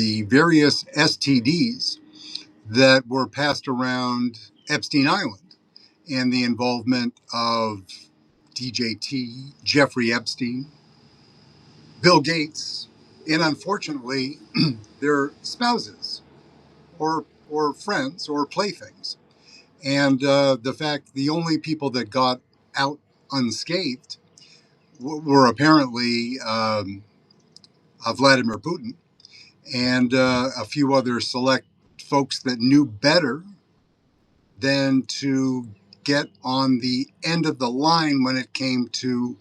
the various STDs that were passed around Epstein Island and the involvement of DJT, Jeffrey Epstein, Bill Gates, and unfortunately, their spouses or friends or playthings. And the fact the only people that got out unscathed were apparently Vladimir Putin and a few other select folks that knew better than to get on the end of the line when it came to,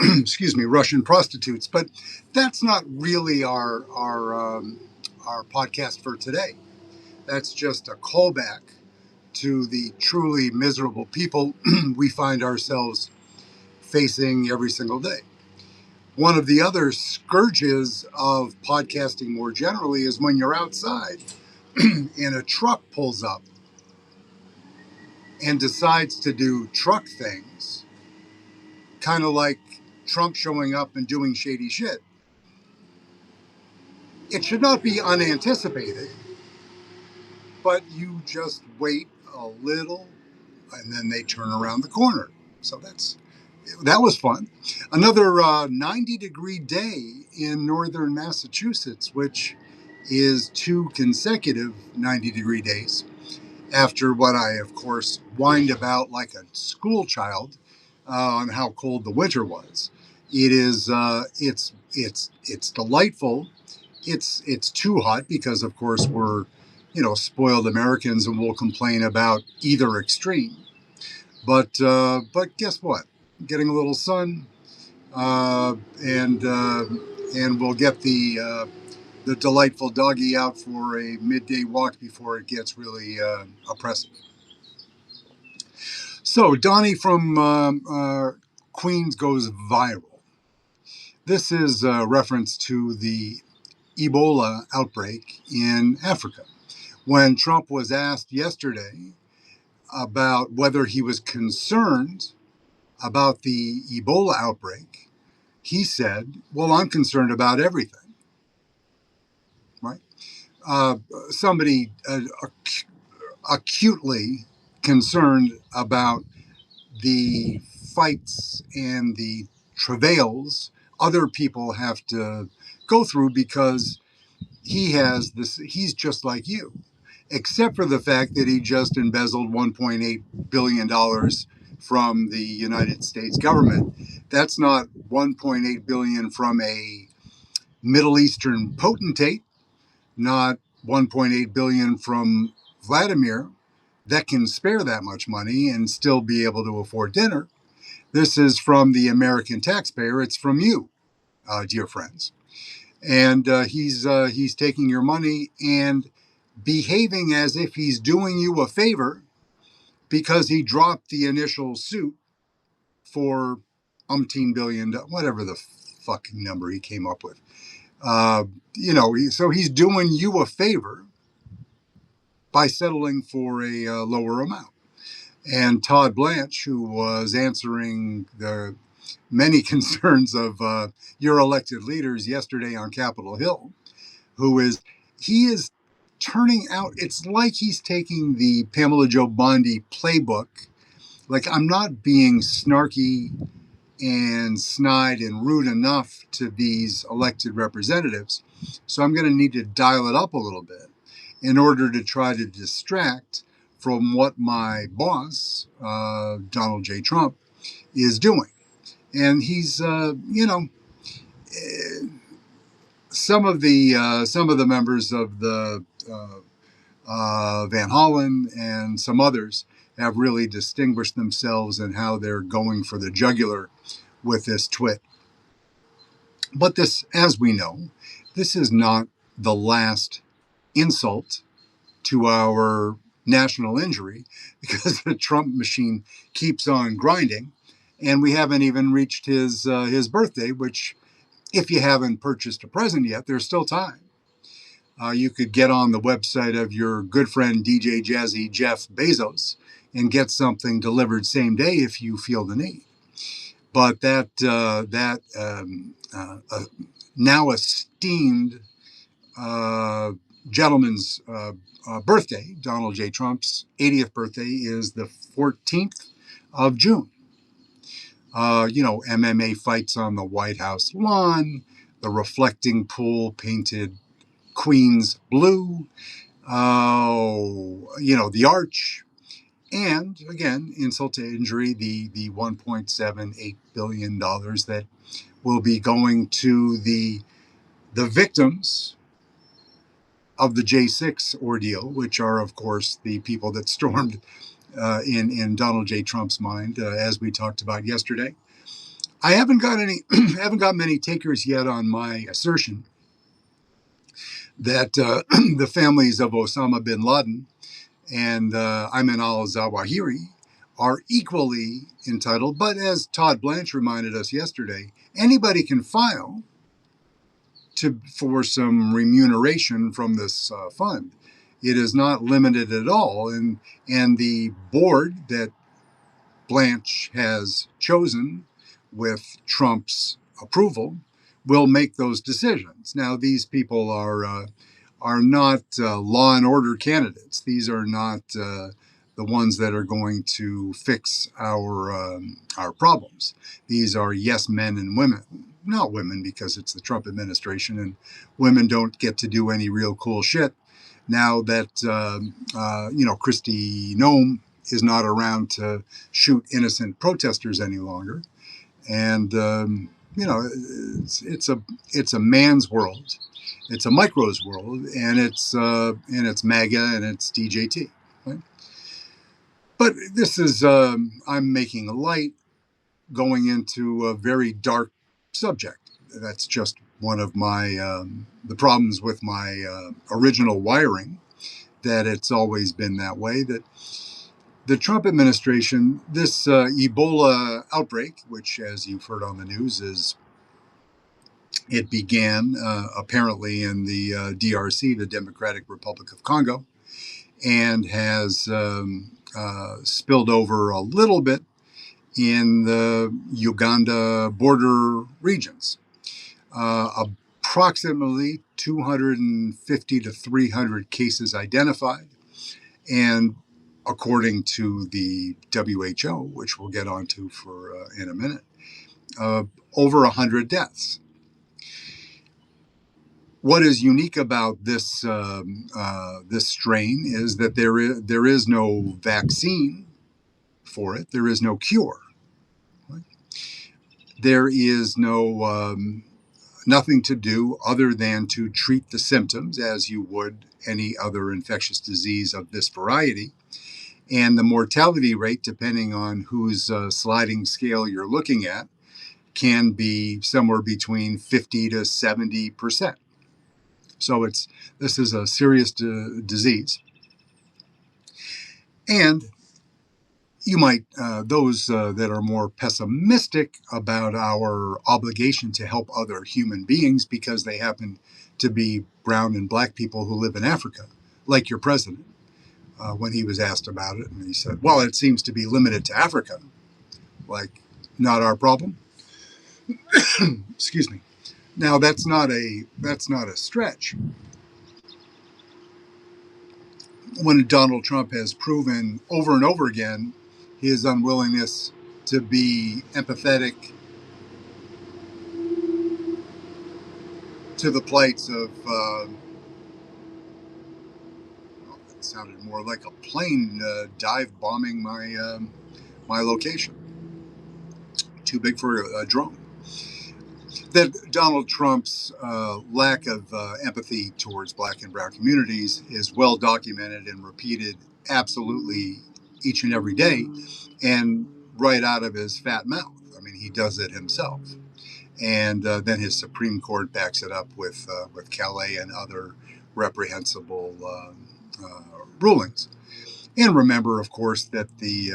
excuse me, Russian prostitutes. But that's not really our podcast for today. That's just a callback to the truly miserable people we find ourselves facing every single day. One of the other scourges of podcasting more generally is when you're outside and a truck pulls up and decides to do truck things, kind of like Trump showing up and doing shady shit. It should not be unanticipated, but you just wait a little and then they turn around the corner. So that was fun. Another 90-degree day in northern Massachusetts, which is 2 consecutive 90-degree days after what I, of course, whined about like a school child on how cold the winter was. It is it's delightful. It's too hot because, of course, we're spoiled Americans and we'll complain about either extreme. But guess what? Getting a little sun, and we'll get the delightful doggy out for a midday walk before it gets really oppressive. So Donnie from Queens goes viral. This is a reference to the Ebola outbreak in Africa. When Trump was asked yesterday about whether he was concerned about the Ebola outbreak, he said, well, I'm concerned about everything, right? Somebody acutely concerned about the fights and the travails other people have to go through because he's just like you, except for the fact that he just embezzled $1.8 billion from the United States government. That's not $1.8 billion from a Middle Eastern potentate, not $1.8 billion from Vladimir that can spare that much money and still be able to afford dinner. This is from the American taxpayer. It's from you, dear friends. And he's taking your money and behaving as if he's doing you a favor because he dropped the initial suit for umpteen billion, whatever the fucking number he came up with. So he's doing you a favor by settling for a lower amount. And Todd Blanche, who was answering the many concerns of your elected leaders yesterday on Capitol Hill, he is turning out, it's like he's taking the Pamela Joe Bondi playbook. Like, I'm not being snarky and snide and rude enough to these elected representatives, so I'm going to need to dial it up a little bit in order to try to distract from what my boss, Donald J. Trump, is doing. And he's, some of the members of the Van Hollen and some others have really distinguished themselves in how they're going for the jugular with this twit. But this, as we know, this is not the last insult to our national injury, because the Trump machine keeps on grinding, and we haven't even reached his birthday, which, if you haven't purchased a present yet, there's still time. You could get on the website of your good friend DJ Jazzy Jeff Bezos and get something delivered same day if you feel the need. But that now esteemed uh, gentleman's birthday, Donald J. Trump's 80th birthday, is the 14th of June. MMA fights on the White House lawn, the reflecting pool painted Queens blue, the arch, and again, insult to injury, the $1.78 billion that will be going to the victims of the J6 ordeal, which are, of course, the people that stormed in Donald J. Trump's mind, as we talked about yesterday. I haven't got haven't got many takers yet on my assertion that the families of Osama bin Laden and Ayman al-Zawahiri are equally entitled. But as Todd Blanche reminded us yesterday, anybody can file for some remuneration from this fund. It is not limited at all, and the board that Blanche has chosen with Trump's approval will make those decisions. Now, these people are not law and order candidates. These are not the ones that are going to fix our problems. These are yes men and women. Not women, because it's the Trump administration and women don't get to do any real cool shit. Now that Kristi Noem is not around to shoot innocent protesters any longer, and it's a man's world, it's a micro's world, and it's MAGA and it's DJT. Right? But this is I'm making a light, going into a very dark subject. That's just one of my the problems with my original wiring. That it's always been that way. That the Trump administration, this Ebola outbreak, which, as you've heard on the news, it began apparently in the DRC, the Democratic Republic of Congo, and has spilled over a little bit in the Uganda border regions. Approximately 250 to 300 cases identified, and according to the WHO, which we'll get onto in a minute, over 100 deaths. What is unique about this this strain is that there is no vaccine for it. There is no cure. Right? There is nothing to do other than to treat the symptoms as you would any other infectious disease of this variety. And the mortality rate, depending on whose sliding scale you're looking at, can be somewhere between 50 to 70%. So this is a serious disease. And you might, those that are more pessimistic about our obligation to help other human beings because they happen to be brown and black people who live in Africa, like your president, when he was asked about it, and he said, well, it seems to be limited to Africa. Like, not our problem. Excuse me. Now, that's not a stretch. When Donald Trump has proven over and over again his unwillingness to be empathetic to the plights of, it sounded more like a plane dive bombing my location. Too big for a drone. That Donald Trump's lack of empathy towards black and brown communities is well documented and repeated absolutely each and every day, and right out of his fat mouth. I mean, he does it himself. And then his Supreme Court backs it up with Calais and other reprehensible rulings. And remember, of course, that the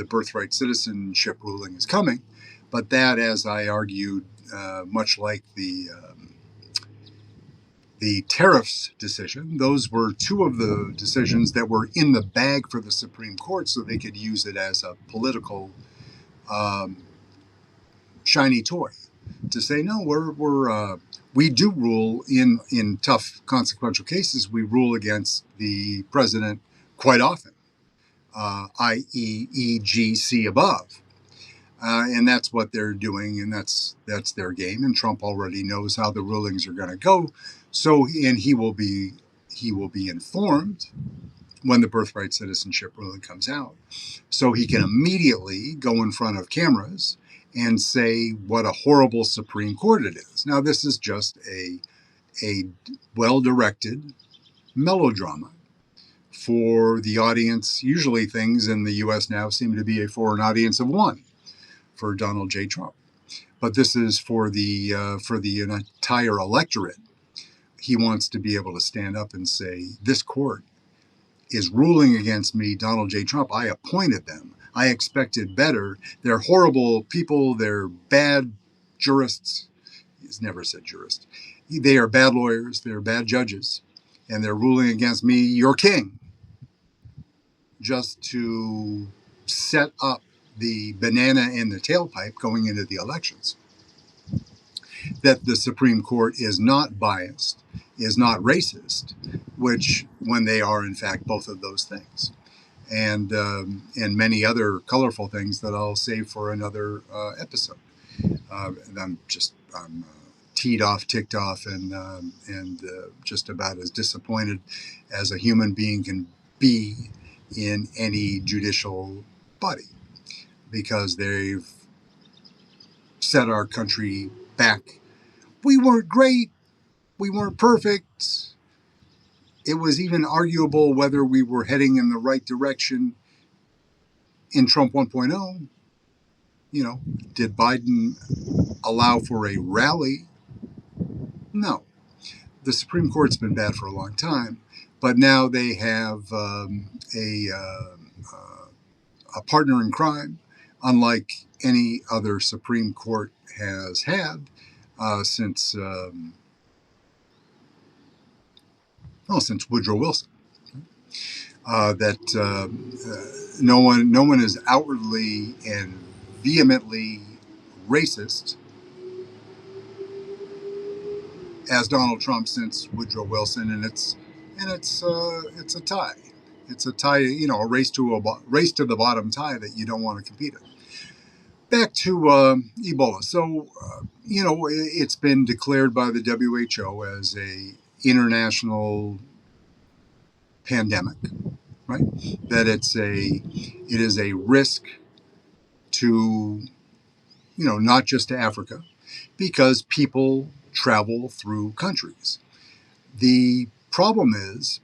birthright citizenship ruling is coming, but that, as I argued, much like the tariffs decision, those were two of the decisions that were in the bag for the Supreme Court, so they could use it as a political shiny toy. to say no. We do rule in tough consequential cases. We rule against the president quite often, i.e., EGC above. And that's what they're doing, and that's their game. And Trump already knows how the rulings are going to go, so and he will be informed when the birthright citizenship ruling comes out, so he can immediately go in front of cameras and say what a horrible Supreme Court it is. Now, this is just a well-directed melodrama for the audience. Usually, things in the U.S. now seem to be for an audience of one for Donald J. Trump. But this is for the entire electorate. He wants to be able to stand up and say, this court is ruling against me, Donald J. Trump. I appointed them. I expected better. They're horrible people. They're bad jurists. He's never said jurist. They are bad lawyers. They're bad judges. And they're ruling against me, your king, just to set up the banana in the tailpipe going into the elections. That the Supreme Court is not biased, is not racist, which when they are in fact both of those things, and many other colorful things that I'll save for another episode. I'm teed off, ticked off, and just about as disappointed as a human being can be in any judicial body, because they've set our country back. We weren't great. We weren't perfect. It was even arguable whether we were heading in the right direction in Trump 1.0. Did Biden allow for a rally? No. The Supreme Court's been bad for a long time, but now they have a partner in crime, unlike any other Supreme Court has had since Woodrow Wilson. No one is outwardly and vehemently racist as Donald Trump since Woodrow Wilson, and it's a tie. It's a tie, a race to the bottom tie that you don't want to compete in. Back to Ebola. So, it's been declared by the WHO as a international pandemic, right? That it is a risk to, not just to Africa, because people travel through countries. The problem is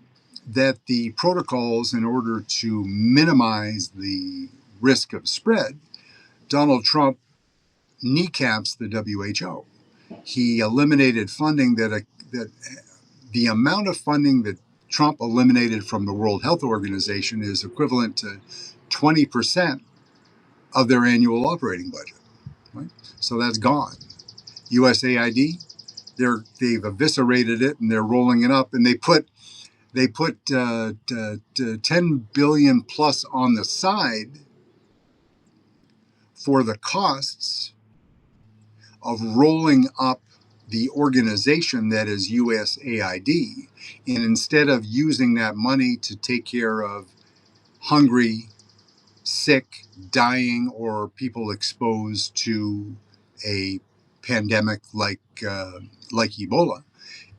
that the protocols, in order to minimize the risk of spread, Donald Trump kneecaps the WHO. He eliminated funding that the amount of funding that Trump eliminated from the World Health Organization is equivalent to 20% of their annual operating budget. Right? So that's gone. USAID, they've eviscerated it and they're rolling it up, and they put 10 billion plus on the side for the costs of rolling up the organization that is USAID. And instead of using that money to take care of hungry, sick, dying, or people exposed to a pandemic like Ebola,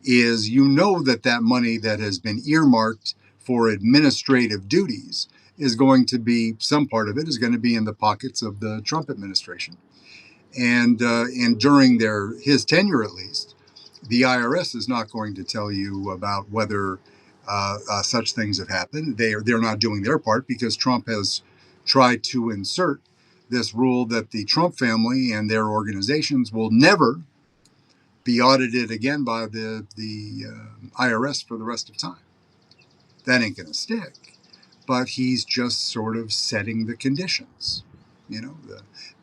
is that money that has been earmarked for administrative duties is going to be, some part of it is going to be in the pockets of the Trump administration. And during his tenure, at least, the IRS is not going to tell you about whether such things have happened. They're not doing their part, because Trump has tried to insert this rule that the Trump family and their organizations will never be audited again by the IRS for the rest of time. That ain't going to stick. But he's just sort of setting the conditions,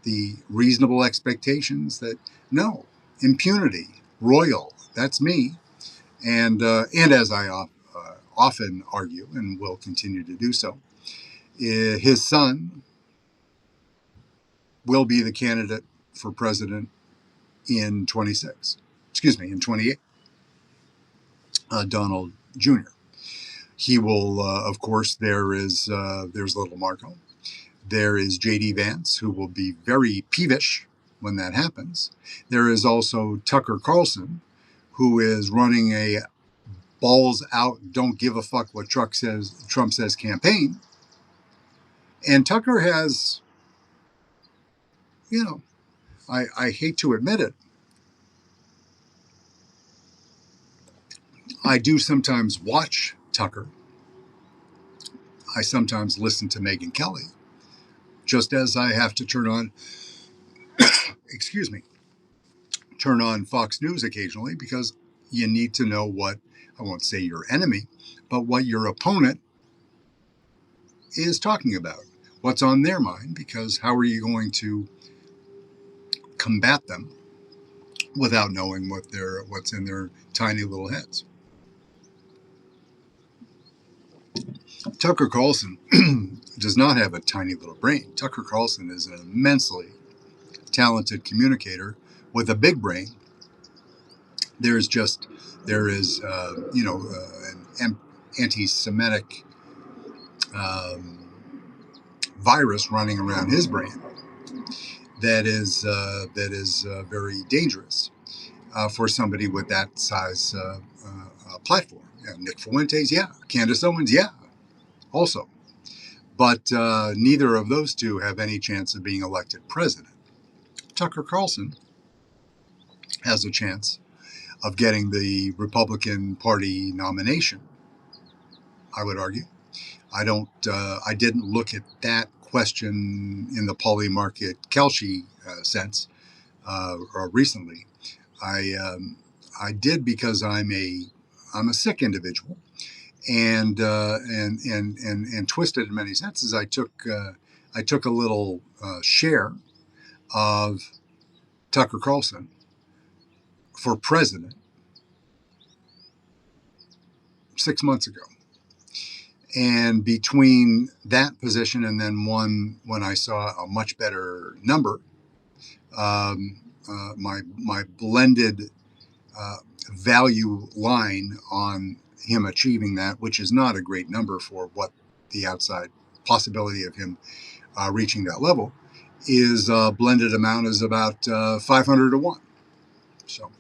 the reasonable expectations that no, impunity, royal, that's me. And as I often argue, and will continue to do so, his son will be the candidate for president in 26. Excuse me, in 28. Donald Jr. He will, of course, there's little Marco. There is J.D. Vance, who will be very peevish when that happens. There is also Tucker Carlson, who is running a balls out, don't give a fuck what Trump says campaign. And Tucker has, you know, I hate to admit it, I do sometimes watch Tucker. I sometimes listen to Megyn Kelly, just as I have to excuse me, turn on Fox News occasionally because you need to know what, I won't say your enemy, but what your opponent is talking about, what's on their mind, because how are you going to combat them without knowing what's in their tiny little heads? Tucker Carlson does not have a tiny little brain. Tucker Carlson is an immensely talented communicator with a big brain. There is an anti-Semitic virus running around his brain that is very dangerous for somebody with that size platform. Yeah, Nick Fuentes, yeah. Candace Owens, yeah. Also, but neither of those two have any chance of being elected president. Tucker Carlson has a chance of getting the Republican Party nomination, I would argue. I didn't look at that question in the Polly Market Kelshi sense recently. I did because I'm a sick individual and twisted in many senses. I took a little share of Tucker Carlson for president 6 months ago. And between that position and then one when I saw a much better number, my blended value line on him achieving that, which is not a great number for what the outside possibility of him reaching that level, is blended amount is about 500 to 1. So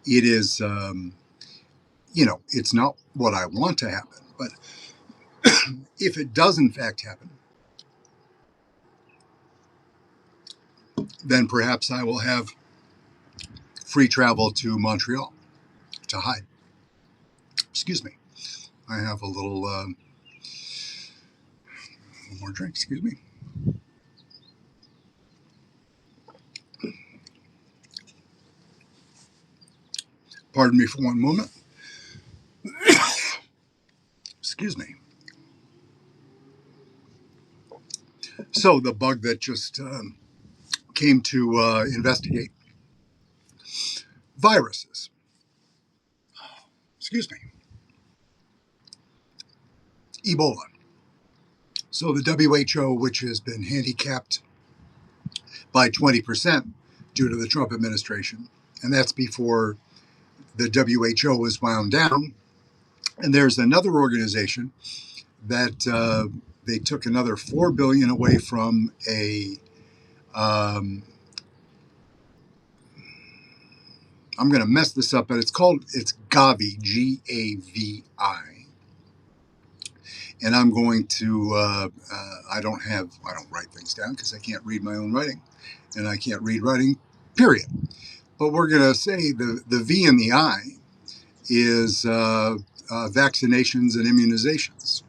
it is, it's not what I want to happen, but if it does in fact happen, then perhaps I will have free travel to Montreal to hide. Excuse me. I have a little more drink. Excuse me. Pardon me for one moment. Excuse me. So the bug that just came to investigate viruses. Excuse me. Ebola. So the WHO, which has been handicapped by 20% due to the Trump administration, and that's before the WHO was wound down. And there's another organization that they took another $4 billion away from a. I'm going to mess this up, but it's Gavi, Gavi, and I'm going to. I don't write things down because I can't read my own writing, and I can't read writing, period. But we're going to say the V in the I is vaccinations and immunizations.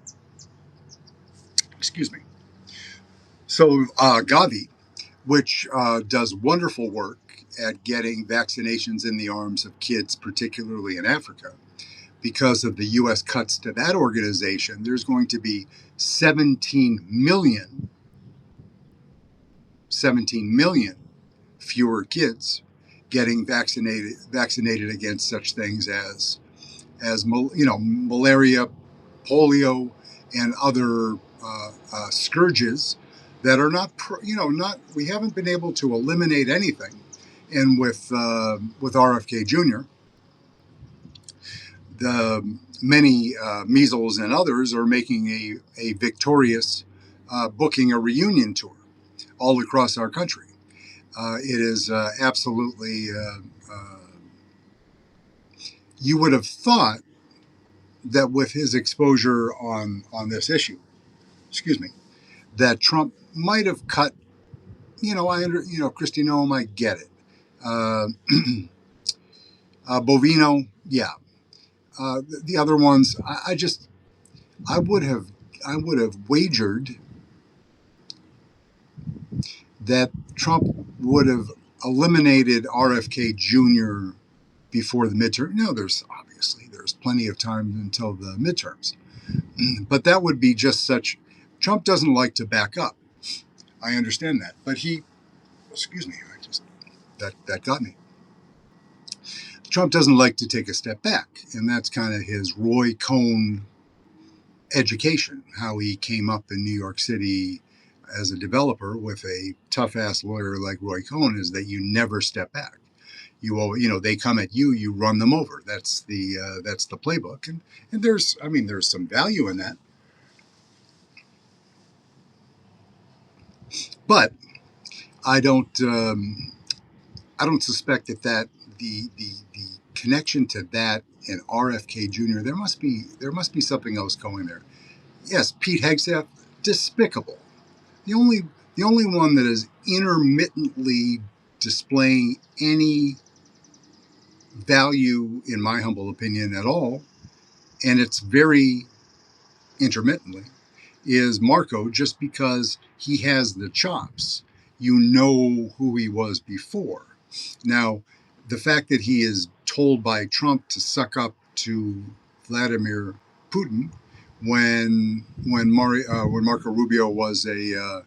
Excuse me. So Gavi, which does wonderful work at getting vaccinations in the arms of kids, particularly in Africa, because of the U.S. cuts to that organization, there's going to be 17 million fewer kids getting vaccinated against such things as malaria, polio, and other scourges that are not, not, we haven't been able to eliminate anything. And with RFK Jr., the many measles and others are making a victorious booking a reunion tour all across our country. It is absolutely, you would have thought that with his exposure on this issue, excuse me, that Trump might have cut, Kristi Noem, I get it. Bovino, yeah. The other ones, I would have, wagered that Trump would have eliminated RFK Jr. before the midterm. No, there's plenty of time until the midterms, but that would be just such. Trump doesn't like to back up. I understand that, but excuse me, that got me. Trump doesn't like to take a step back, and that's kind of his Roy Cohn education, how he came up in New York City as a developer with a tough-ass lawyer like Roy Cohn, is that you never step back. They come at you, you run them over. That's the playbook, and there's some value in that. But I don't suspect that the connection to that and RFK Jr. There must be something else going there. Yes, Pete Hegseth, despicable. The only one that is intermittently displaying any value, in my humble opinion, at all, and it's very intermittently, is Marco, just because he has the chops. You know who he was before. Now, the fact that he is told by Trump to suck up to Vladimir Putin when Marco Rubio was a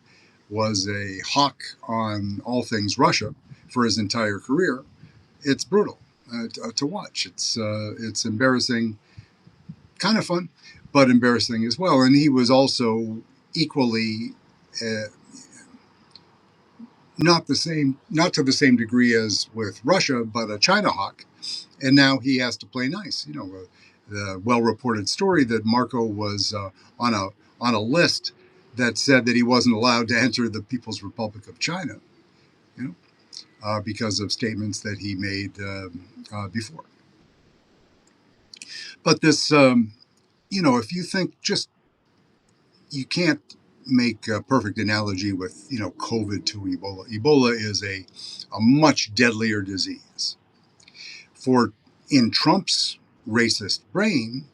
hawk on all things Russia for his entire career, it's brutal to watch. It's embarrassing, kind of fun, but embarrassing as well. And he was also equally not to the same degree as with Russia, but a China hawk. And now he has to play nice. The well-reported story that Marco was on a list that said that he wasn't allowed to enter the People's Republic of China, because of statements that he made before. But this, if you think you can't make a perfect analogy with, COVID to Ebola. Ebola is a much deadlier disease. In Trump's racist brain,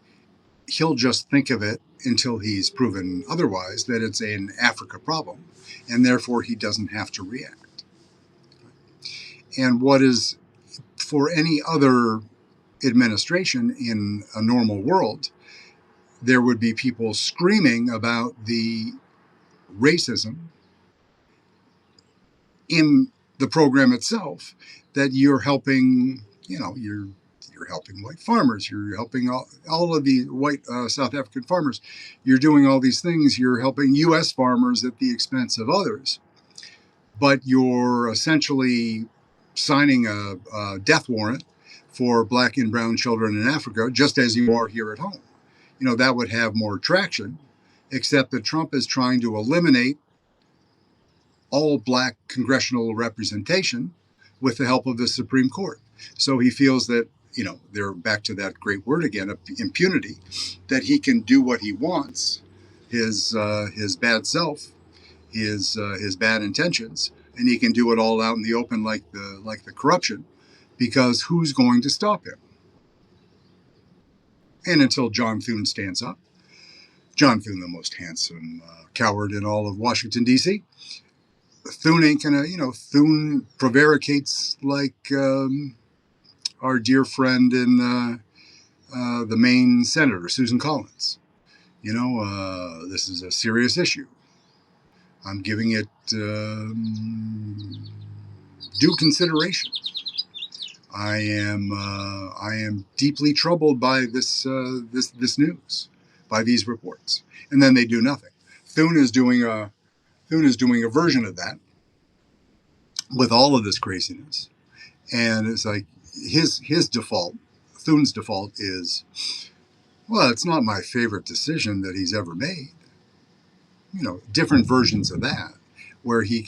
he'll just think of it until he's proven otherwise, that it's an Africa problem, and therefore he doesn't have to react. And what is, for any other administration in a normal world, there would be people screaming about the racism in the program itself, that you're helping, you're helping white farmers, you're helping all of the white South African farmers, you're doing all these things, you're helping U.S. farmers at the expense of others, but you're essentially signing a death warrant for black and brown children in Africa, just as you are here at home. That would have more traction, except that Trump is trying to eliminate all black congressional representation with the help of the Supreme Court. So he feels that, they're back to that great word again, of impunity, that he can do what he wants, his bad self, his bad intentions, and he can do it all out in the open like the corruption, because who's going to stop him? And until John Thune stands up, John Thune, the most handsome coward in all of Washington, D.C., Thune ain't gonna, Thune prevaricates like our dear friend in the Maine senator, Susan Collins. This is a serious issue. I'm giving it due consideration. I am deeply troubled by this news, by these reports, and then they do nothing. Thune is doing Thune is doing a version of that with all of this craziness. And it's like his default, Thune's default is, well, it's not my favorite decision that he's ever made. Different versions of that, where he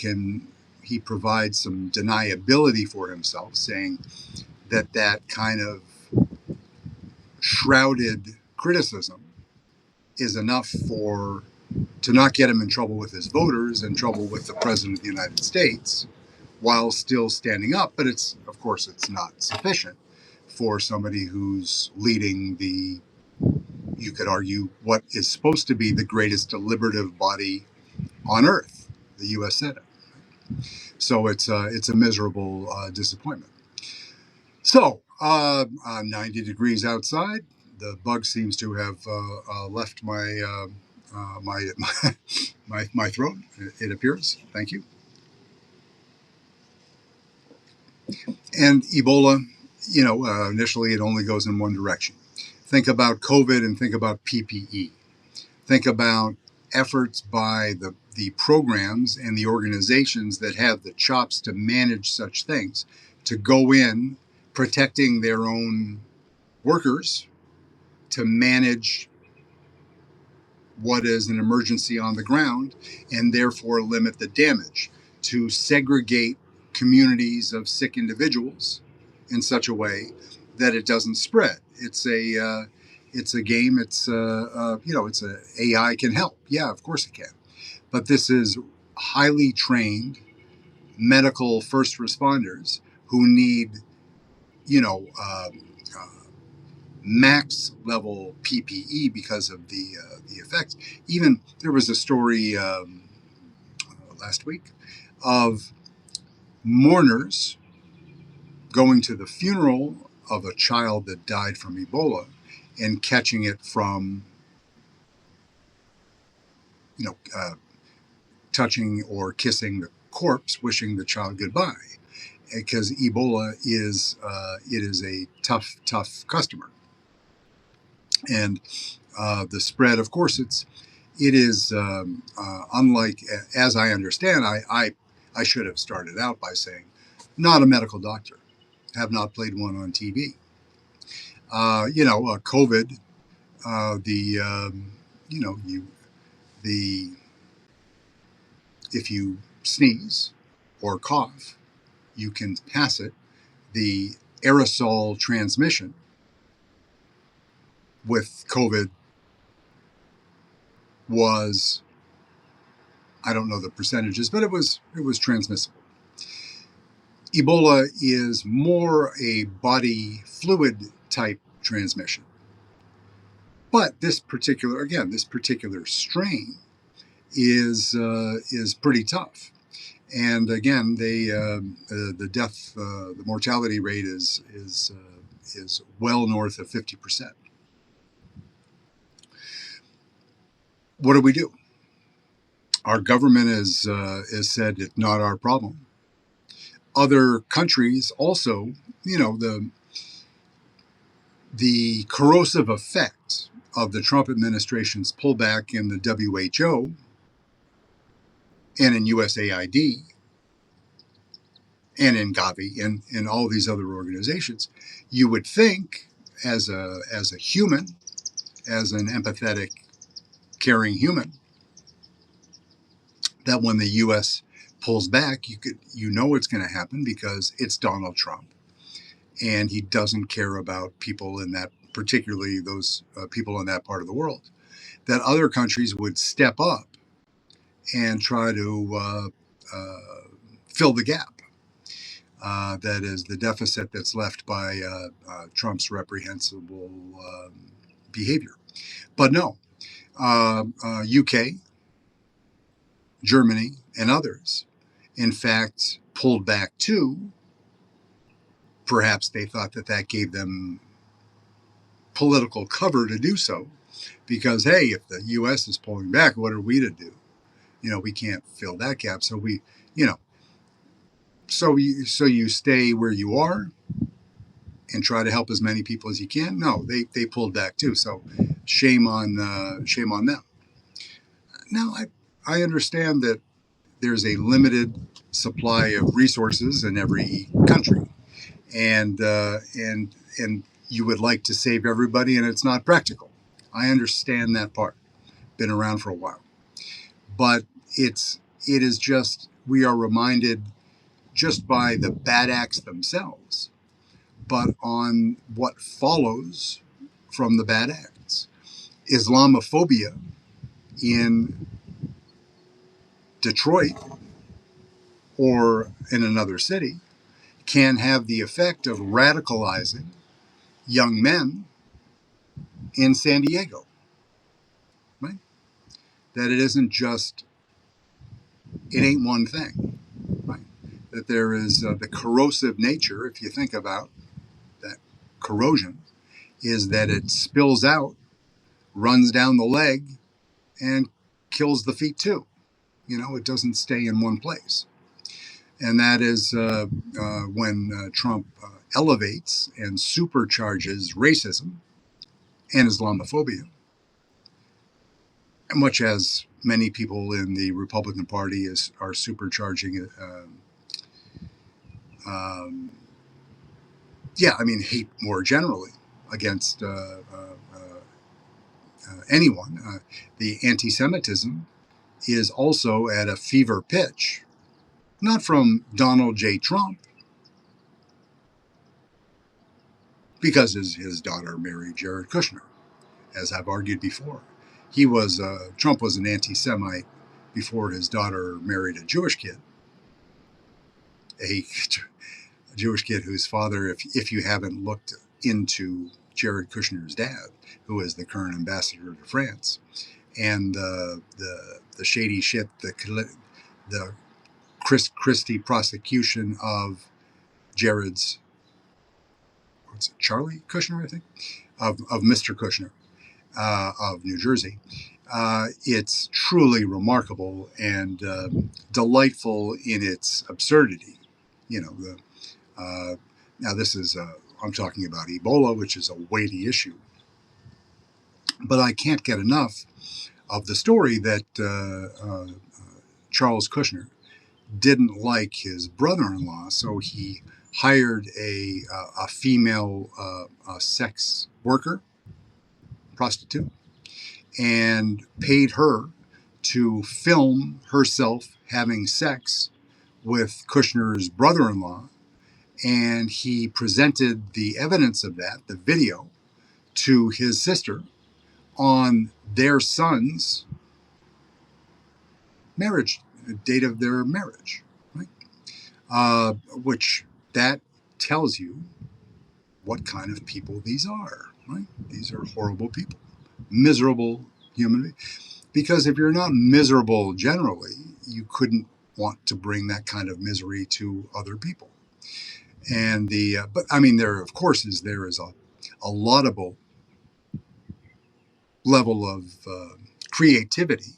provides some deniability for himself, saying that kind of shrouded criticism is enough to not get him in trouble with his voters, in trouble with the president of the United States, while still standing up. But of course, it's not sufficient for somebody who's leading you could argue, what is supposed to be the greatest deliberative body on earth, the U.S. Senate. So it's a miserable disappointment. So 90 degrees outside. The bug seems to have left my throat. It appears. Thank you. And Ebola, initially it only goes in one direction. Think about COVID and think about PPE. Think about efforts by the programs and the organizations that have the chops to manage such things, to go in protecting their own workers, to manage what is an emergency on the ground and therefore limit the damage, to segregate communities of sick individuals in such a way that it doesn't spread. It's a game. It's it's a AI can help. Yeah, of course it can. But this is highly trained medical first responders who need, uh, max level PPE because of the effects. Even there was a story last week of mourners going to the funeral of a child that died from Ebola and catching it from, you know, uh, touching or kissing the corpse, wishing the child goodbye, because Ebola is a tough customer, and the spread, of course, it is unlike, as I understand. I should have started out by saying, not a medical doctor, have not played one on TV. COVID, the the if you sneeze or cough, you can pass it. The aerosol transmission with COVID was, I don't know the percentages, but it was transmissible. Ebola is more a body fluid type transmission. But this particular strain is pretty tough. And again, the mortality rate is well north of 50%. What do we do? Our government has said it's not our problem. Other countries also, the corrosive effect of the Trump administration's pullback in the WHO and in USAID and in Gavi and in all these other organizations, you would think, as a human, as an empathetic, caring human, that when the U.S. pulls back, you know it's going to happen because it's Donald Trump, and he doesn't care about people in that, particularly those people in that part of the world. That other countries would step up and try to fill the gap. That is the deficit that's left by Trump's reprehensible behavior. But no, UK, Germany, and others, in fact, pulled back too. Perhaps they thought that gave them political cover to do so, because, hey, if the U.S. is pulling back, what are we to do? We can't fill that gap. So so you stay where you are and try to help as many people as you can. No, they pulled back too. So shame on them. Now I understand that there's a limited supply of resources in every country, and you would like to save everybody, and it's not practical. I understand that part. Been around for a while, but it is just we are reminded just by the bad acts themselves, but on what follows from the bad acts. Islamophobia in Detroit or in another city can have the effect of radicalizing young men in San Diego, right? That it isn't just, it ain't one thing, right? That there is the corrosive nature, if you think about that corrosion, is that it spills out, runs down the leg, and kills the feet too. It doesn't stay in one place. And that is when Trump elevates and supercharges racism and Islamophobia, much as many people in the Republican Party are supercharging it. Hate more generally against anyone. The anti-Semitism is also at a fever pitch, not from Donald J. Trump, because his daughter married Jared Kushner, as I've argued before. Trump was an anti-Semite before his daughter married a Jewish kid, a Jewish kid whose father, if you haven't looked into Jared Kushner's dad, who is the current ambassador to France, and the shady shit, the Chris Christie prosecution of Jared's, what's it, Charlie Kushner, I think, of Mr. Kushner of New Jersey. It's truly remarkable and delightful in its absurdity. Now this is I'm talking about Ebola, which is a weighty issue, but I can't get enough of the story that Charles Kushner didn't like his brother-in-law, so he hired a female sex worker, prostitute, and paid her to film herself having sex with Kushner's brother-in-law, and he presented the evidence of that, the video, to his sister on their son's marriage, date of their marriage, right? Which that tells you what kind of people these are, right? These are horrible people, miserable human beings. Because if you're not miserable generally, you couldn't want to bring that kind of misery to other people. And but I mean, there of course is a laudable level of creativity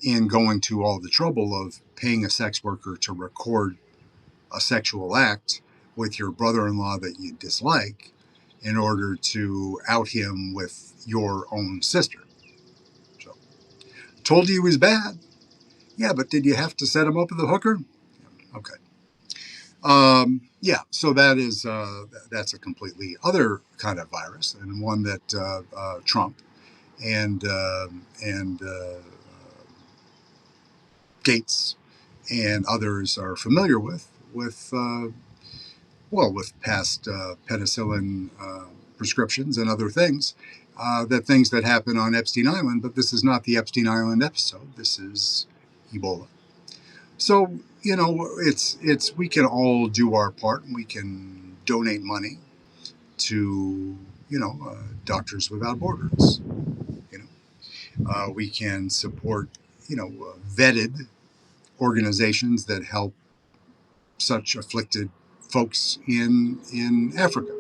in going to all the trouble of paying a sex worker to record a sexual act with your brother-in-law that you dislike in order to out him with your own sister. So, told you he was bad. Yeah, but did you have to set him up with a hooker? Okay. So that's a completely other kind of virus, and one that Trump and Gates and others are familiar with past penicillin prescriptions and other things, things that happen on Epstein Island. But this is not the Epstein Island episode. This is Ebola. So it's we can all do our part, and we can donate money to Doctors Without Borders. We can support vetted organizations that help such afflicted folks in Africa.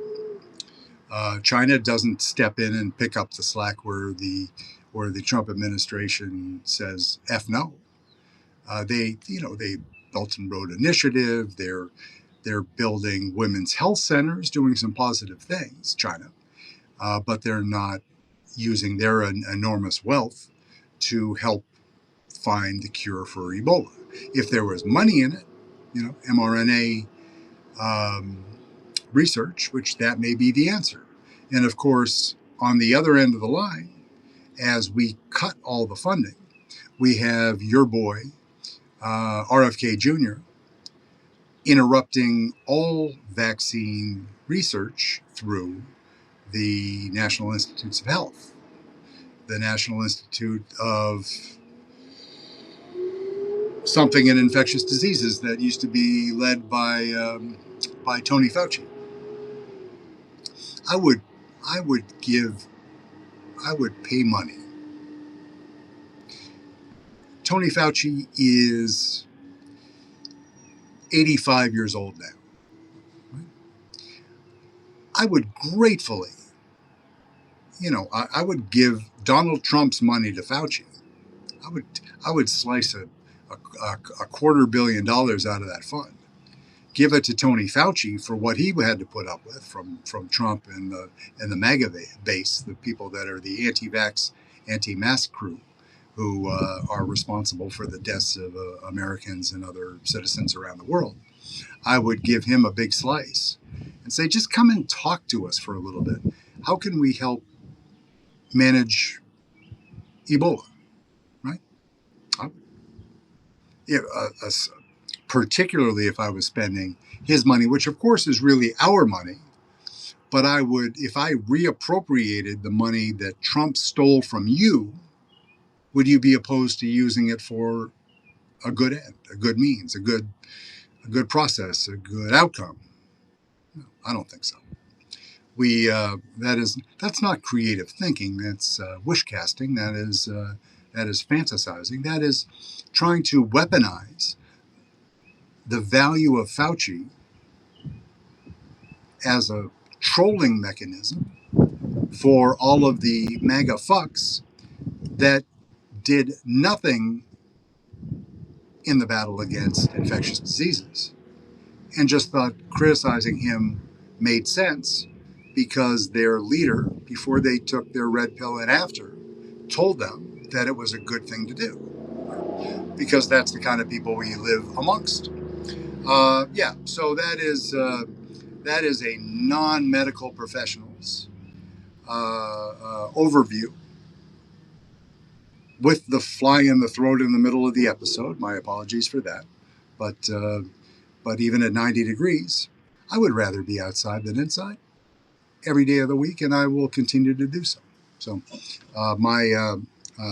China doesn't step in and pick up the slack where the Trump administration says F no. They Belt and Road Initiative. They're building women's health centers, doing some positive things. China, but they're not using their enormous wealth to help find the cure for Ebola. If there was money in it, mRNA research, which that may be the answer. And of course, on the other end of the line, as we cut all the funding, we have your boy, RFK Jr., interrupting all vaccine research through the National Institutes of Health, the National Institute of something in infectious diseases that used to be led by Tony Fauci. I would pay money. Tony Fauci is 85 years old now. I would gratefully, I would give Donald Trump's money to Fauci. I would slice a $250 million out of that fund, give it to Tony Fauci for what he had to put up with from Trump and the MAGA base, the people that are the anti-vax, anti-mask crew, who are responsible for the deaths of Americans and other citizens around the world. I would give him a big slice and say, just come and talk to us for a little bit. How can we help manage Ebola, right? Particularly if I was spending his money, which of course is really our money, but I would, if I reappropriated the money that Trump stole from you, would you be opposed to using it for a good end, a good means, a good process, a good outcome? No, I don't think so. That's not creative thinking. That's wish casting. That is fantasizing. That is trying to weaponize the value of Fauci as a trolling mechanism for all of the MAGA fucks that did nothing in the battle against infectious diseases and just thought criticizing him made sense because their leader, before they took their red pill and after, told them that it was a good thing to do because that's the kind of people we live amongst. So that is a non-medical professional's overview with the fly in the throat in the middle of the episode. My apologies for that. But even at 90 degrees, I would rather be outside than inside every day of the week, and I will continue to do so. So my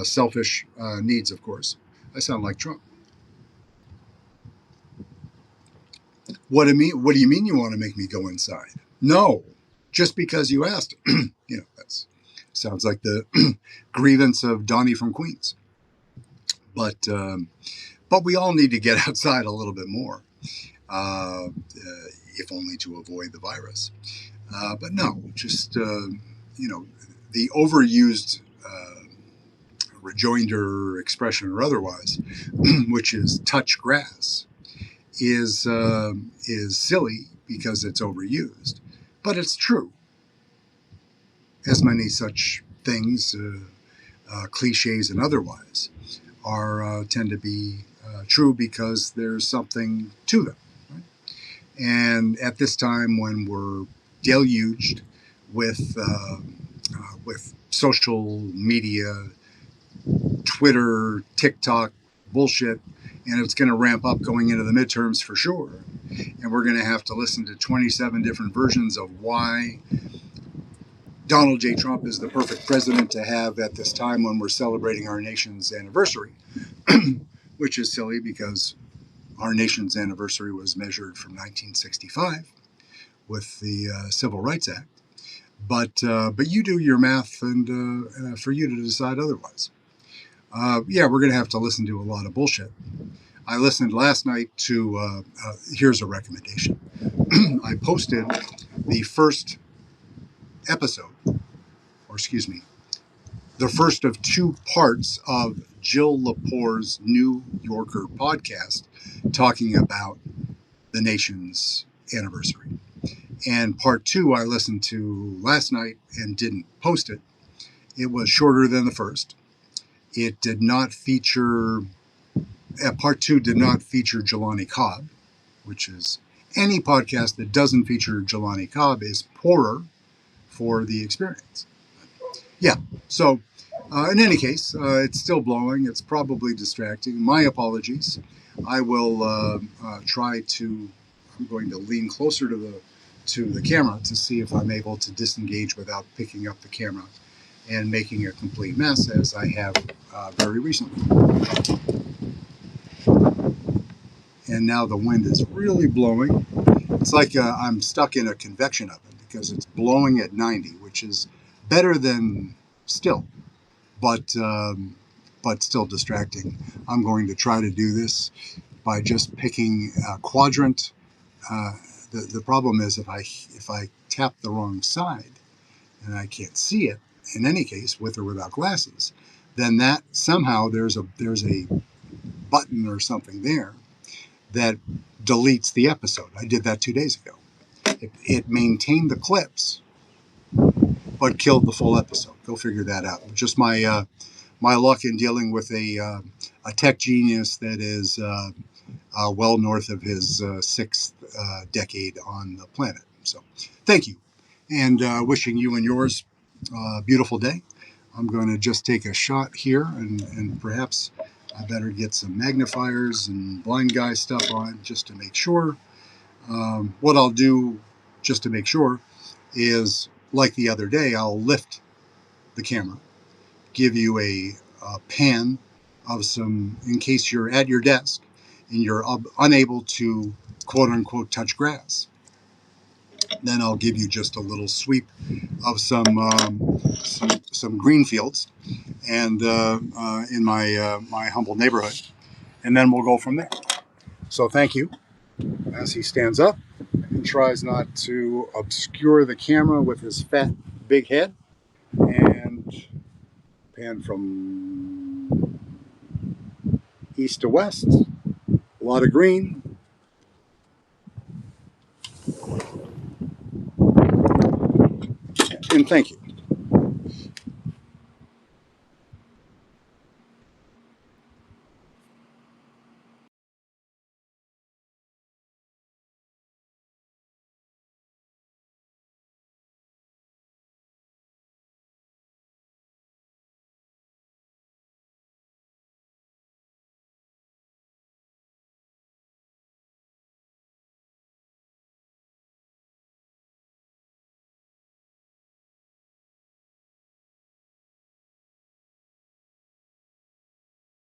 selfish needs, of course. I sound like Trump. What do you mean you want to make me go inside? No, just because you asked. That sounds like the grievance of Donnie from Queens. But we all need to get outside a little bit more, if only to avoid the virus. But no, just the overused rejoinder expression or otherwise, which is touch grass, is silly because it's overused, but it's true. As many such things, cliches and otherwise, tend to be true because there's something to them. Right? And at this time, when we're deluged with social media, Twitter, TikTok bullshit, and it's going to ramp up going into the midterms for sure. And we're going to have to listen to 27 different versions of why Donald J. Trump is the perfect president to have at this time when we're celebrating our nation's anniversary, which is silly because our nation's anniversary was measured from 1965 with the Civil Rights Act. But you do your math, and for you to decide otherwise. We're going to have to listen to a lot of bullshit. I listened last night to, here's a recommendation. I posted the first episode, the first of 2 parts of Jill Lepore's New Yorker podcast talking about the nation's anniversary. And part 2 I listened to last night and didn't post it. It was shorter than the first. It did not feature part 2 did not feature Jelani Cobb, which is any podcast that doesn't feature Jelani Cobb is poorer for the experience. Yeah, so in any case, it's still blowing. It's probably distracting. My apologies. I will try to. I'm going to lean closer to the camera to see if I'm able to disengage without picking up the camera and making a complete mess, as I have very recently. And now the wind is really blowing. It's like I'm stuck in a convection oven because it's blowing at 90, which is better than still, but still distracting. I'm going to try to do this by just picking a quadrant. The problem is if I tap the wrong side and I can't see it, in any case, with or without glasses, then that somehow there's a button or something there that deletes the episode. I did that 2 days ago. It maintained the clips, but killed the full episode. Go figure that out. Just my luck in dealing with a tech genius that is well north of his sixth decade on the planet. So, thank you, and wishing you and yours a beautiful day. I'm going to just take a shot here, and perhaps I better get some magnifiers and blind guy stuff on just to make sure. What I'll do, just to make sure, is like the other day, I'll lift the camera, give you a pan of some, in case you're at your desk and you're unable to quote unquote touch grass. Then I'll give you just a little sweep of some green fields and in my humble neighborhood, and then we'll go from there. So thank you. As he stands up and tries not to obscure the camera with his fat big head, and pan from east to west, a lot of green. And thank you.